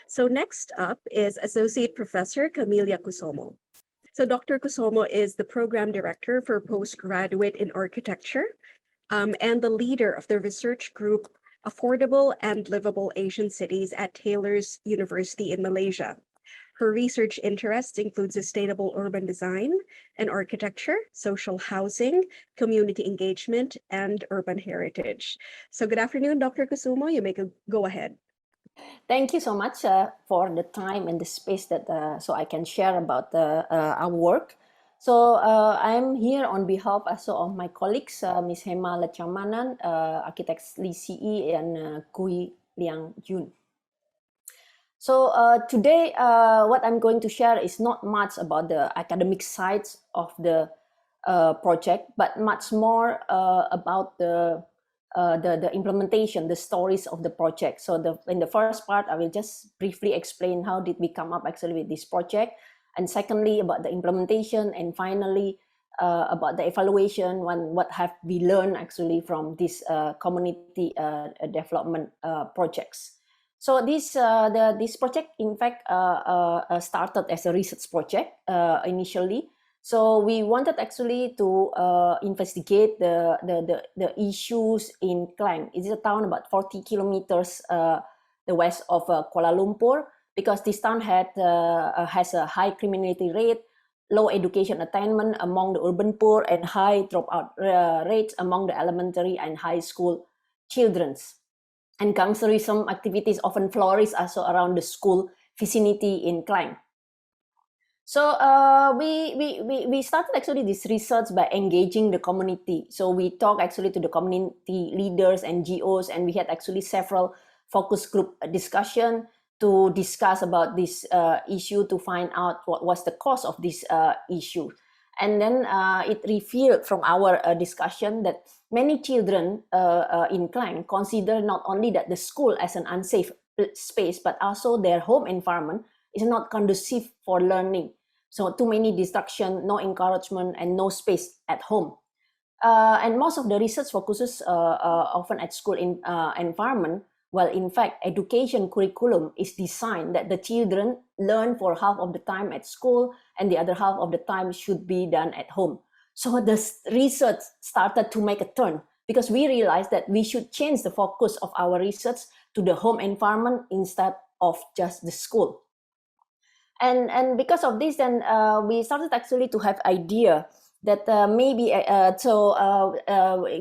So next up is Associate Professor Camelia Kusumo. So Dr. Kusumo is the Program Director for Postgraduate in Architecture and the leader of the research group Affordable and Livable Asian Cities at Taylor's University in Malaysia. Her research interests include sustainable urban design and architecture, social housing, community engagement, and urban heritage. So good afternoon, Dr. Kusumo. You may go ahead. Thank you so much for the time and the space that so I can share about our work. So I'm here on behalf also of my colleagues, Ms. Hema Lechamanan, Architects Lee Ce and Kui Liang Jun. So today, what I'm going to share is not much about the academic sides of the project, but much more about the implementation, the stories of the project. So in the first part, I will just briefly explain how did we come up actually with this project, and secondly about the implementation, and finally about the evaluation, what have we learned actually from this community development projects. So this project, in fact, started as a research project initially. So we wanted actually to investigate the issues in Klang. It is a town about 40 kilometers the west of Kuala Lumpur, because this town has a high criminality rate, low education attainment among the urban poor, and high dropout rates among the elementary and high school children. And gangsterism activities often flourish also around the school vicinity in Klang. So we started actually this research by engaging the community. So we talked actually to the community leaders, NGOs, and we had actually several focus group discussion to discuss about this issue, to find out what was the cause of this issue. And then it revealed from our discussion that many children in Klang consider not only that the school as an unsafe space, but also their home environment is not conducive for learning. So too many distraction, no encouragement, and no space at home. And most of the research focuses often at school environment, while in fact education curriculum is designed that the children learn for half of the time at school and the other half of the time should be done at home. So the research started to make a turn, because we realized that we should change the focus of our research to the home environment instead of just the school. And because of this, then we started actually to have idea that maybe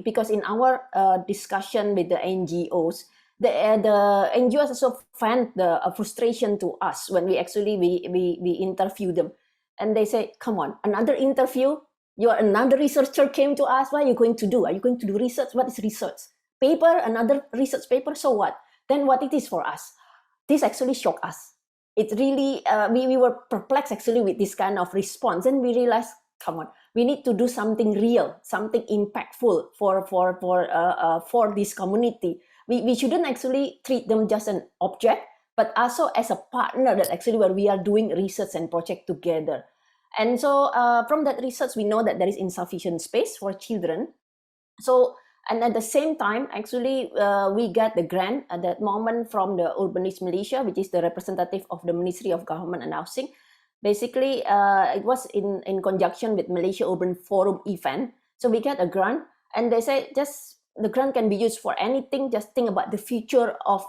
because in our discussion with the NGOs, the NGOs also found the frustration to us when we interview them, and they say, "Come on, another interview? Another researcher came to us. What are you going to do? Are you going to do research? What is research? Paper? Another research paper? So what? Then what it is for us?" This actually shocked us. It really, we were perplexed actually with this kind of response, and we realized, come on, we need to do something real, something impactful for this community. We shouldn't actually treat them just an object, but also as a partner that actually where we are doing research and project together. And so from that research, we know that there is insufficient space for children. So, and at the same time, actually, we got the grant at that moment from the Urbanist Malaysia, which is the representative of the Ministry of Government and Housing. Basically, it was in conjunction with Malaysia Urban Forum event. So we got a grant, and they say just the grant can be used for anything. Just think about the future of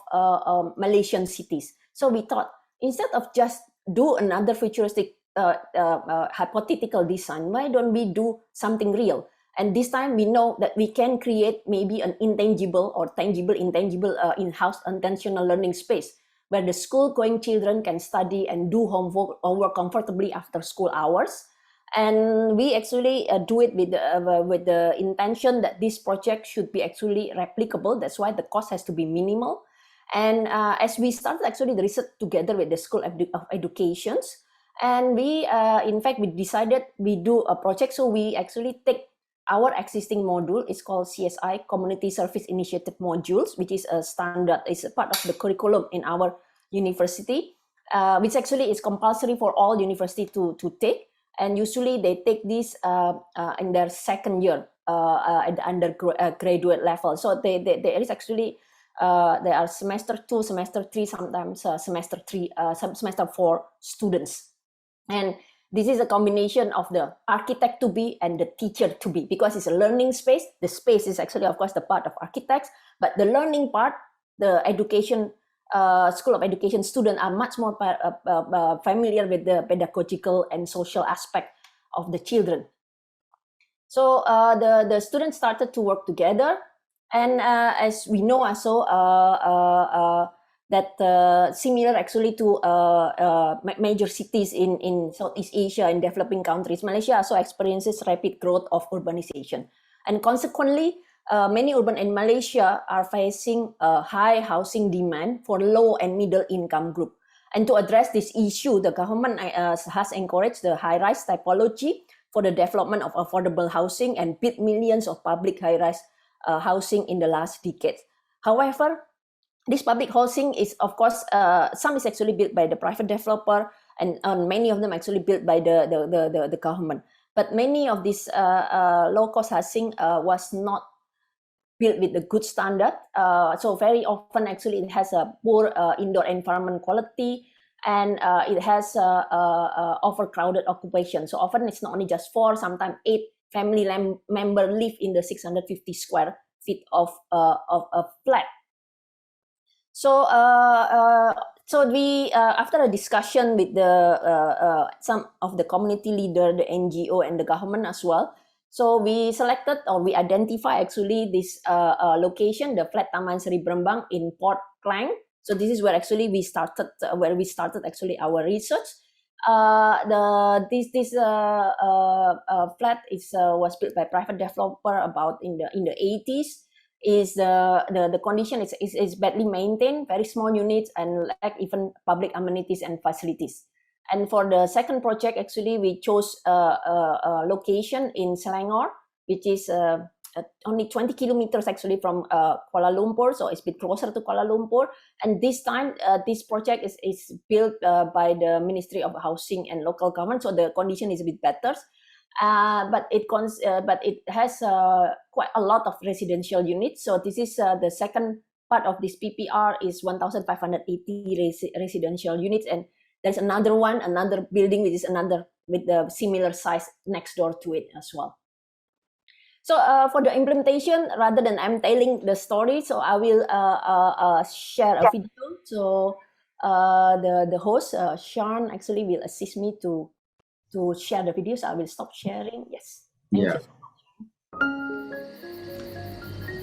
Malaysian cities. So we thought, instead of just do another futuristic hypothetical design, why don't we do something real? And this time we know that we can create maybe an intangible or tangible, intangible in-house intentional learning space where the school-going children can study and do homework comfortably after school hours. And we actually do it with the intention that this project should be actually replicable. That's why the cost has to be minimal. And as we started actually the research together with the School of Educations, and we, in fact, we decided we do a project. So we actually take our existing module, is called CSI, Community Service Initiative Modules, which is a standard, is a part of the curriculum in our university, which actually is compulsory for all university to take. And usually they take this in their second year at the undergraduate level. So there is actually They are semester 2, semester 3, sometimes semester 4 students. And this is a combination of the architect to be and the teacher to be, because it's a learning space. The space is actually, of course, the part of architects, but the learning part, the education, School of Education students are much more familiar with the pedagogical and social aspect of the children. So the students started to work together, and as we know also that similar actually to major cities in Southeast Asia and developing countries, Malaysia also experiences rapid growth of urbanization, and consequently many urban in Malaysia are facing a high housing demand for low and middle income group. And to address this issue, the government has encouraged the high-rise typology for the development of affordable housing and built millions of public high-rise housing in the last decade. However, this public housing is, of course, some is actually built by the private developer, and many of them actually built by the government. But many of these low-cost housing was not built with the good standard. So very often actually it has a poor indoor environment quality, and it has overcrowded occupation. So often it's not only just 4, sometimes 8 family member live in the 650 square feet of a flat. So we after a discussion with the some of the community leader, the NGO, and the government as well, so we selected, or we identify actually this location, the flat Taman Seri Berembang in Port Klang. So this is where actually we started, actually our research. This flat was built by private developer about in the 80s. The condition is badly maintained, very small units, and lack even public amenities and facilities. And for the second project, actually, we chose a location in Selangor, which is only 20 kilometers actually from Kuala Lumpur, so it's a bit closer to Kuala Lumpur. And this time, this project is built by the Ministry of Housing and Local Government, so the condition is a bit better. But it has quite a lot of residential units. So this is the second part of this PPR is 1,580 residential units, and there's another building which is with the similar size next door to it as well. So for the implementation, rather than I'm telling the story, so I will share a video. So the host, Sean, actually will assist me to share the video. So I will stop sharing. Yes. Thank you.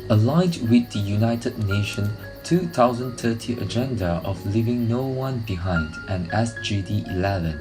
Aligned with the United Nations 2030 Agenda of Leaving No One Behind and SDG 11,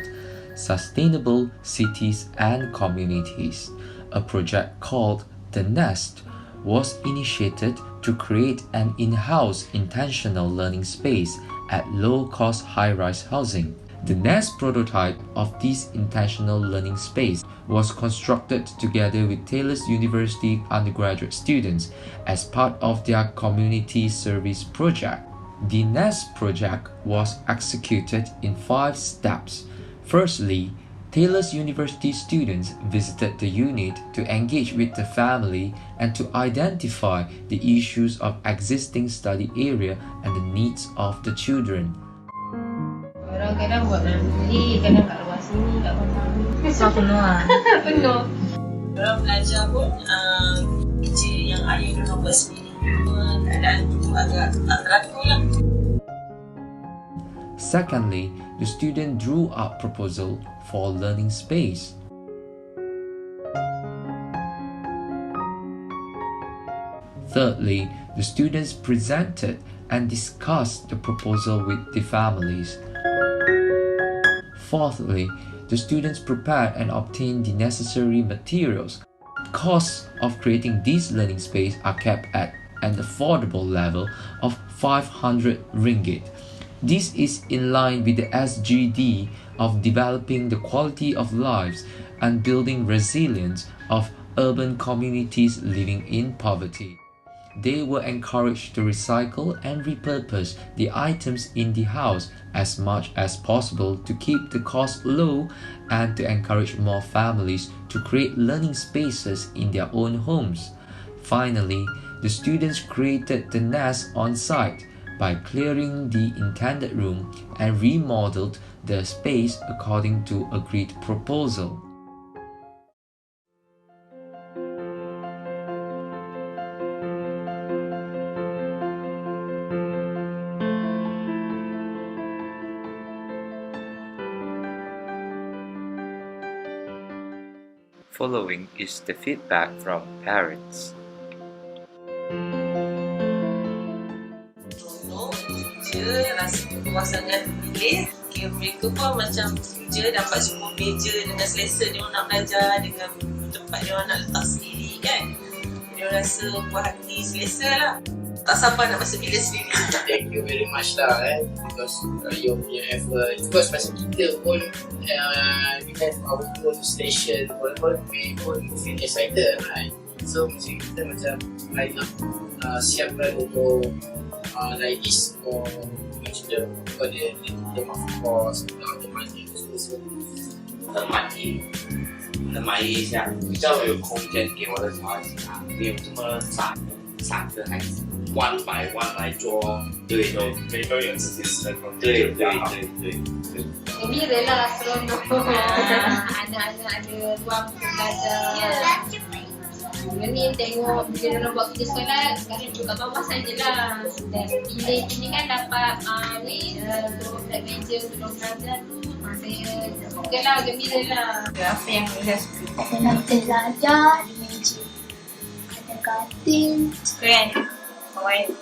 Sustainable Cities and Communities, a project called The Nest was initiated to create an in-house intentional learning space at low-cost high-rise housing. The Nest prototype of this intentional learning space was constructed together with Taylor's University undergraduate students as part of their community service project. The Nest project was executed in 5 steps. Firstly, Taylor's University students visited the unit to engage with the family and to identify the issues of existing study area and the needs of the children. Orang kadang buat dalam bilik, kadang kat luar sini, kat rumah. So penuh lah. Penuh. Orang belajar pun kerja yang ayah diorang buat sendiri. Keadaan tu agak tak teratur lah. Secondly, the student drew up proposal for learning space. Thirdly, the students presented and discussed the proposal with the families. Fourthly, the students prepared and obtained the necessary materials. Costs of creating this learning space are kept at an affordable level of 500 ringgit. This is in line with the SGD of developing the quality of lives and building resilience of urban communities living in poverty. They were encouraged to recycle and repurpose the items in the house as much as possible to keep the cost low and to encourage more families to create learning spaces in their own homes. Finally, the students created the nest on site by clearing the intended room and remodeled the space according to agreed proposal. Following is the feedback from parents. Meja rasa kepuasan dan memilih. Okay, mereka pun macam meja dapat semua meja dengan selesa dia orang nak belajar, dengan tempat dia orang nak letak sendiri kan. Dia orang rasa puas hati, selesa lah. Tak sabar nak masuk bilik sendiri. Thank you very much lah because you punya effort. Because macam kita pun we have our own station walaupun we pun feel excited right. So mesti kita macam line up siapkan untuk like this for student because dia of course the money so 很满意，很满意一下，比较有空间给我的小孩子啊，没有这么散的孩子，one by one 来做，对对，每个人有自己私人空间，对对比较好。对。 Gembira lah, seronok. Anak-anak ada ruang untuk belajar. Ni tengok bila dia buat kerja sekolah, sekarang duduk kat bawah sajalah. Dan bilik ni kan dapat untuk meja untuk orang belajar tu. Saya suka lah, gembira lah. Apa yang saya suka? Ada lantai belajar, ada meja, ada katil. Suka kan? Kawan.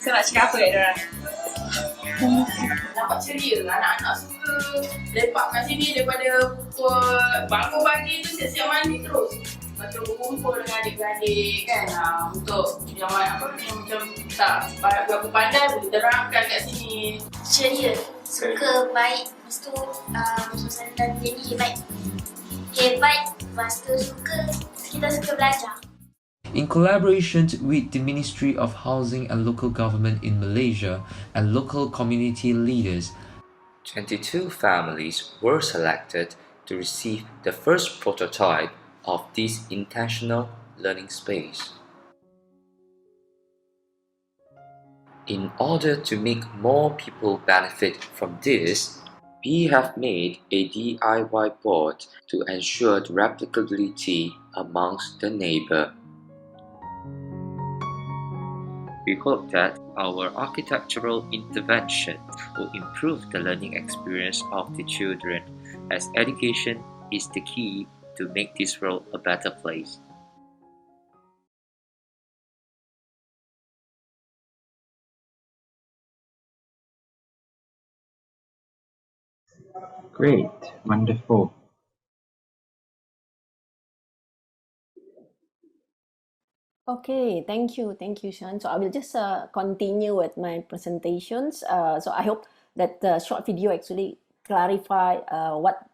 So nak cakap apa kat diorang? nampak ceria anak-anak suka lepak kat sini daripada pukul bangun pagi tu siap-siap mandi terus macam berkumpul dengan adik-beradik kan untuk yang macam tak berapa pandai boleh terangkan kat sini. Ceria, suka, baik. Lepas tu suasana dan jadi baik. Baik, lepas tu kita suka belajar. In collaboration with the Ministry of Housing and Local Government in Malaysia and local community leaders, 22 families were selected to receive the first prototype of this intentional learning space. In order to make more people benefit from this, we have made a DIY board to ensure the replicability amongst the neighbor. We hope that our architectural intervention will improve the learning experience of the children, as education is the key to make this world a better place. Great, wonderful. Okay, thank you, Sean. So I will just continue with my presentations. So I hope that the short video actually clarify what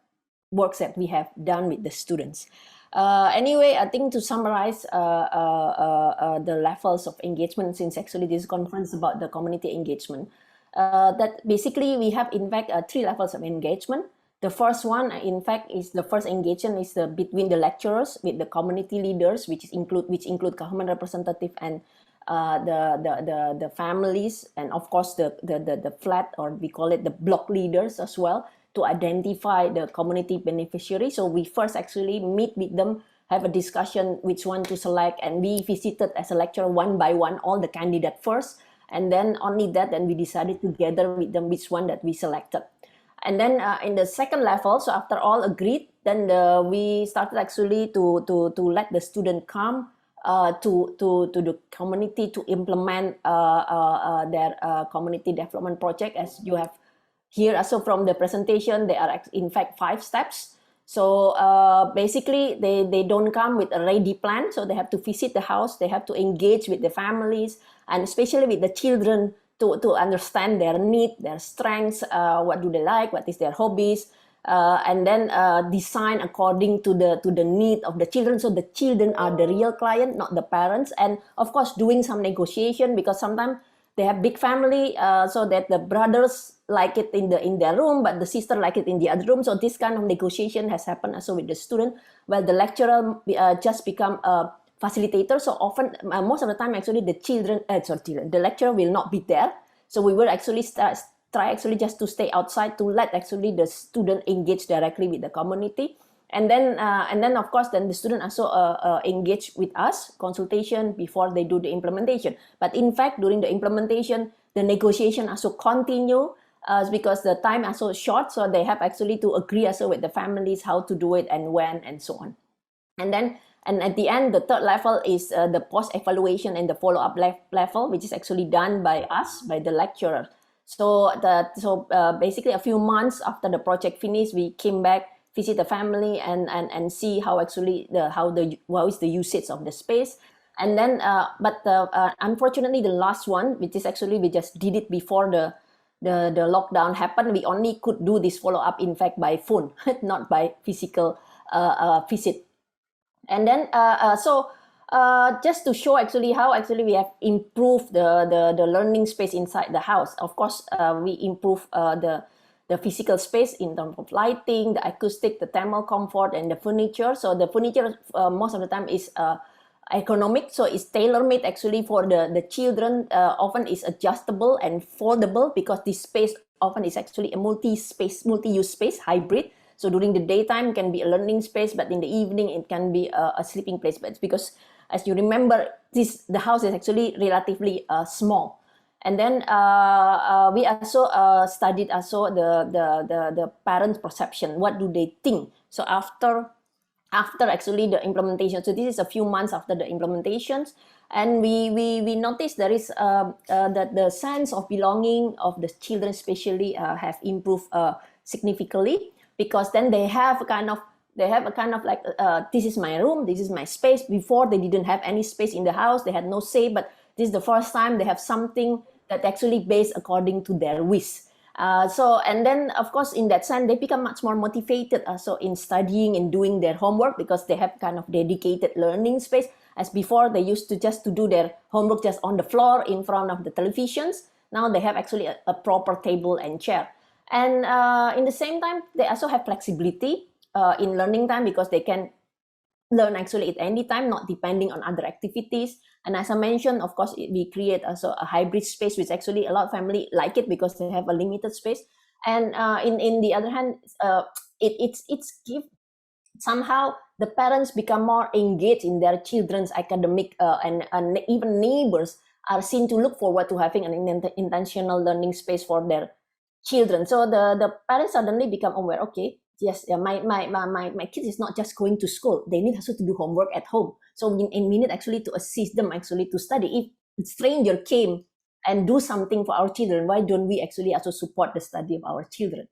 works that we have done with the students. Anyway, I think to summarize the levels of engagement, since actually this conference is about the community engagement, that basically we have in fact 3 levels of engagement. The first one, in fact, is the first engagement is between the lecturers with the community leaders, which include government representative and the families, and of course the flat, or we call it the block leaders as well, to identify the community beneficiary. So we first actually meet with them, have a discussion which one to select, and we visited as a lecturer one by one all the candidate first, and then only that, then we decided together with them which one that we selected. And then in the second level, so after all agreed, then we started actually to let the student come to the community to implement their community development project. As you have here also from the presentation, there are in fact 5 steps. So basically they don't come with a ready plan, so they have to visit the house, they have to engage with the families, and especially with the children, to understand their need, their strengths, what do they like, what is their hobbies, and then design according to the need of the children. So the children are the real client, not the parents. And of course doing some negotiation, because sometimes they have big family, so that the brothers like it in their room, but the sister like it in the other room. So this kind of negotiation has happened also with the student, while the lecturer just become a facilitator. So often, most of the time, actually, the lecturer will not be there. So we will actually try actually just to stay outside to let actually the student engage directly with the community. And then of course, then the student also engage with us, consultation before they do the implementation. But in fact, during the implementation, the negotiation also continue because the time also short. So they have actually to agree also with the families how to do it and when and so on. And at the end, the third level is the post-evaluation and the follow-up level, which is actually done by us, by the lecturer. So basically a few months after the project finished, we came back, visit the family and see how actually how is the usage of the space. And then, unfortunately, the last one, which is actually we just did it before the lockdown happened, we only could do this follow-up, in fact, by phone, not by physical visit. And then, just to show actually how actually we have improved the learning space inside the house. Of course, we improve the physical space in terms of lighting, the acoustic, the thermal comfort, and the furniture. So the furniture most of the time is economic, so it's tailor-made actually for the children. Often is adjustable and foldable because this space often is actually a multi-use space, hybrid. So during the daytime can be a learning space, but in the evening it can be a sleeping place. But it's because, as you remember, the house is actually relatively small. And then we also studied also the parents' perception. What do they think? So after actually the implementation, so this is a few months after the implementations, and we noticed there is that the sense of belonging of the children especially have improved significantly, because then they have a kind of like this is my room, this is my space. Before they didn't have any space in the house, they had no say, but this is the first time they have something that actually based according to their wish. And then of course in that sense they become much more motivated also in studying and doing their homework, because they have kind of dedicated learning space. As before they used to just to do their homework just on the floor in front of the televisions. Now they have actually a proper table and chair. And in the same time, they also have flexibility in learning time, because they can learn actually at any time, not depending on other activities. And as I mentioned, of course, we create also a hybrid space, which actually a lot of family like it because they have a limited space. And in the other hand, it's give somehow the parents become more engaged in their children's academic and even neighbors are seen to look forward to having an intentional learning space for their children. So the parents suddenly become aware, okay, yes, my kids is not just going to school, they need also to do homework at home. So we need actually to assist them actually to study. If a stranger came and do something for our children, why don't we actually also support the study of our children?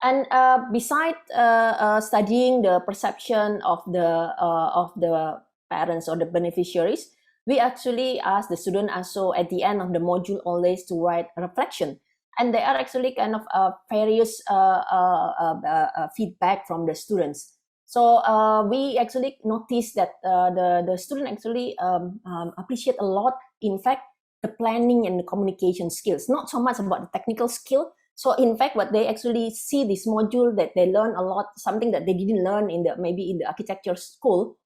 And besides studying the perception of the parents or the beneficiaries, we actually ask the student also at the end of the module always to write a reflection. And there are actually kind of various feedback from the students. So we actually noticed that the student actually appreciate a lot, in fact, the planning and the communication skills, not so much about the technical skill. So in fact, what they actually see this module that they learn a lot, something that they didn't learn maybe in the architecture school,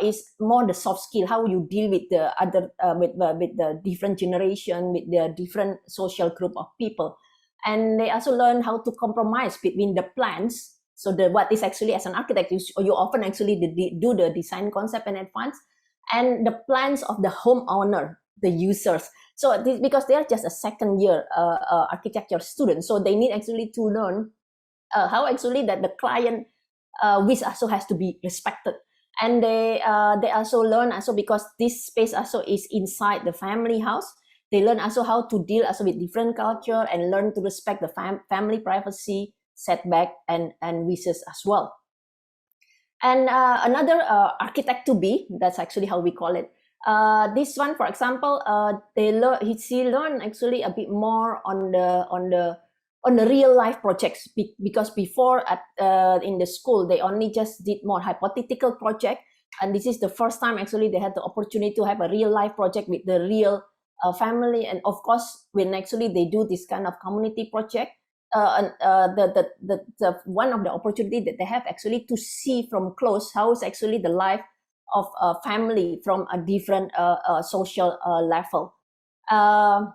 is more the soft skill, how you deal with the other with the different generation, with the different social group of people. And they also learn how to compromise between the plans. So what is actually, as an architect, you often actually do the design concept in advance, and the plans of the homeowner, the users. So because they are just a second year architecture student, so they need actually to learn how actually that the client wish also has to be respected. And they also learn also, because this space also is inside the family house, they learn also how to deal also with different culture and learn to respect the family privacy, setback, and wishes as well. And another architect to be, that's actually how we call it. This one, for example, she learned actually a bit more on the real life projects, because before in the school they only just did more hypothetical project, and this is the first time actually they had the opportunity to have a real life project with the real family. And of course, when actually they do this kind of community project, the one of the opportunity that they have actually to see from close how is actually the life family from a different social level. And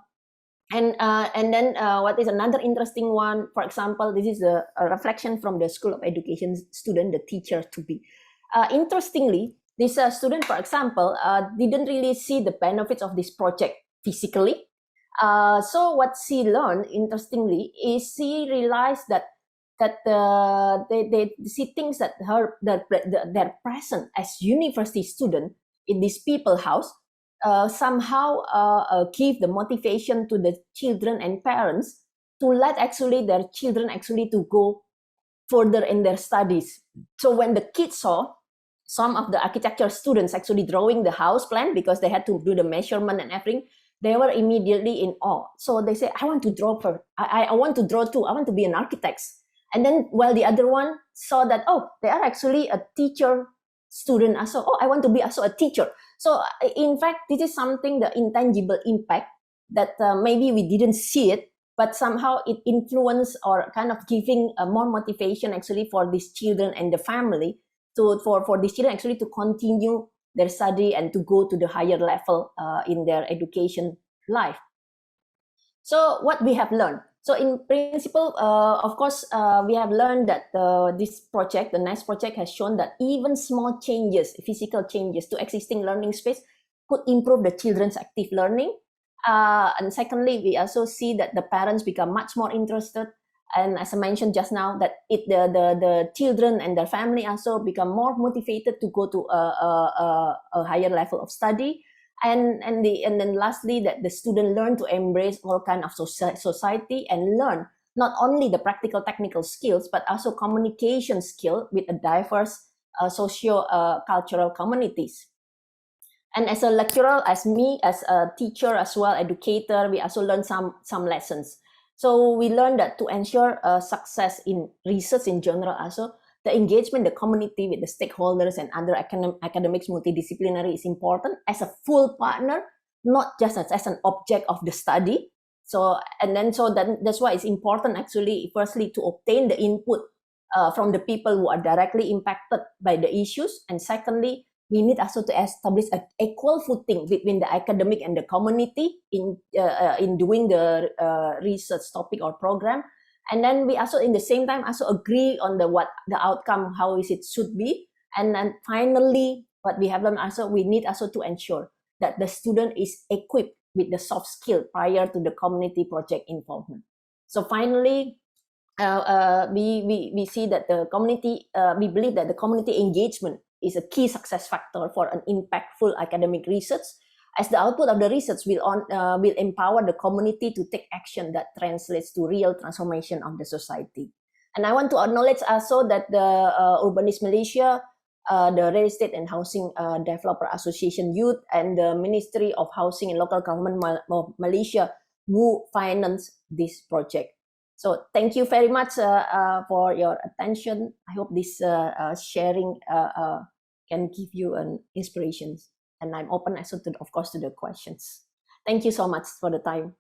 then what is another interesting one? For example, this is a reflection from the School of Education student, the teacher to be. Interestingly, this student, for example, didn't really see the benefits of this project physically. So what she learned, interestingly, is she realized that she thinks that their presence as university student in this people house somehow give the motivation to the children and parents to let actually their children actually to go further in their studies. So when the kids saw some of the architecture students actually drawing the house plan because they had to do the measurement and everything, they were immediately in awe. So they say, I want to draw I want to draw too. I want to be an architect. And then while the other one saw that, oh, they are actually a teacher student also. Oh, I want to be also a teacher. So in fact, this is something, the intangible impact that maybe we didn't see it, but somehow it influenced or kind of giving more motivation actually for these children and the family for these children actually to continue their study and to go to the higher level in their education life. So what we have learned. So in principle, of course, we have learned that this project, the NEST project, has shown that even small changes, physical changes to existing learning space could improve the children's active learning. And secondly, we also see that the parents become much more interested. And as I mentioned just now, that the children and their family also become more motivated to go to a higher level of study. And then lastly, that the student learn to embrace all kind of society and learn not only the practical technical skills, but also communication skill with a diverse socio-cultural communities. And as a lecturer, as me, as a teacher as well, educator, we also learn some lessons. So we learned that to ensure success in research in general also, the engagement, the community with the stakeholders and other academics multidisciplinary is important as a full partner, not just as an object of the study. So that's why it's important actually, firstly, to obtain the input from the people who are directly impacted by the issues. And secondly, we need also to establish an equal footing between the academic and the community in doing the research topic or program. And then we also, in the same time, also agree on what the outcome, how is it should be. And then finally, what we have learned also, we need also to ensure that the student is equipped with the soft skill prior to the community project involvement. So finally, we see that the community, we believe that the community engagement is a key success factor for an impactful academic research, as the output of the research will empower the community to take action that translates to real transformation of the society. And I want to acknowledge also that the Urbanist Malaysia, the Real Estate and Housing Developer Association Youth, and the Ministry of Housing and Local Government of Malaysia who finance this project. So thank you very much for your attention. I hope this sharing can give you an inspiration. And I'm open also to, of course, to the questions. Thank you so much for the time.